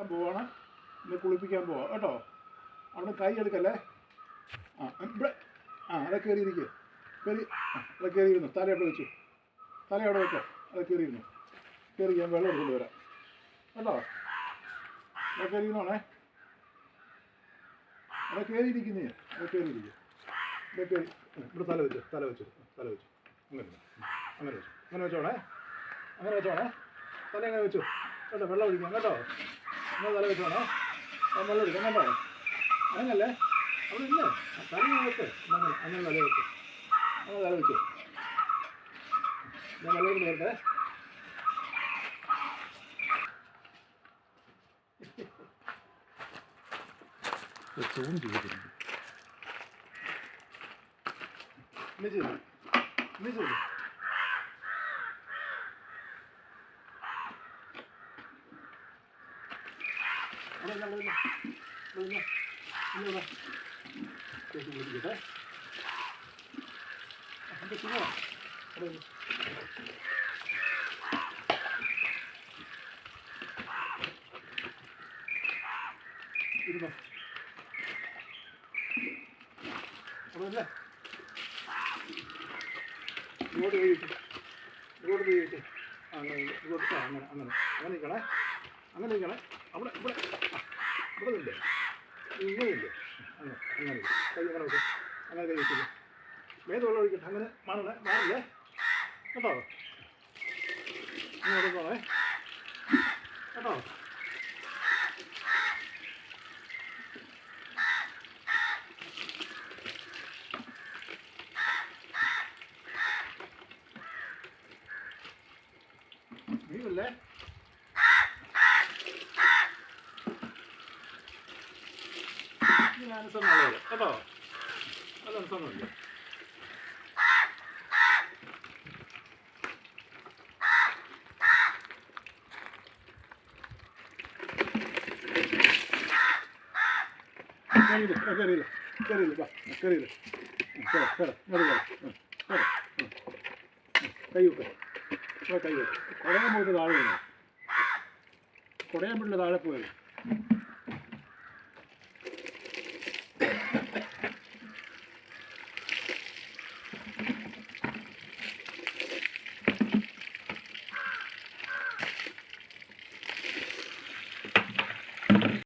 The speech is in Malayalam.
ഇറക്കാൻ പോവാണ്. ഇന്ന് കുളിപ്പിക്കാൻ പോവാം കേട്ടോ. അവിടെ കൈ എടുക്കല്ലേ. ഇവിടെ അവിടെ കയറിയിരിക്കുക. അവിടെ കയറിയിരുന്നു. തല അവിടെ വെച്ചു. തല അവിടെ വെച്ചോ. അവിടെ കയറിയിരുന്നു. കയറി ഞാൻ വെള്ളം എടുക്കൊണ്ട് വരാം കേട്ടോ. അവിടെ കയറിയിരുന്നോണേ. അവിടെ കയറിയിരിക്കുന്നേ. അവിടെ കയറിയിരിക്കുക. ഇവിടെ കയറി ഇവിടെ തല വെച്ചു. അങ്ങനെ വെച്ചോണേ. തല അങ്ങനെ വെച്ചു കേട്ടോ. വെള്ളം ഒഴിക്കാം കേട്ടോ. അങ്ങനെ തല വെച്ചോണേ. ഞാൻ വെള്ളം ഒഴിക്കാം കേട്ടോ. അങ്ങനല്ലേ അവിടെ ഇല്ലേ. തല വെച്ച് അങ്ങനെ തല വെച്ചു. അങ്ങനെ തല വെച്ചു. ഞാൻ വെള്ളം കൊണ്ട് വരട്ടെ. സൂം ചെയ്തിട്ടുണ്ട്. ഇന്ന് ചെയ്തു. അതല്ലേ ഇങ്ങോട്ട് കഴിയിട്ട് അങ്ങനെ നിൽക്കണേ. അവിടെ ഇല്ലേ ഇല്ലേ അങ്ങനെ കൈ അങ്ങനെ വെച്ചു. അങ്ങനെ കൈ വെച്ചില്ല. മേത് വെള്ളം ഒഴിക്കട്ടെ. അങ്ങനെ മാറില്ലേ കേട്ടോ. ഇങ്ങോട്ട് പോണേ കേട്ടോ. മീനല്ലേ അനുസരണമുള്ളത് കേട്ടോ. അതനുസരണമില്ല. കയറിയില്ല. കൈ വെക്കാം. കുടയാൻ പോയിട്ട് താഴെ വീണോ. കുടയാൻ വീട്ടിൽ താഴെ പോയത്.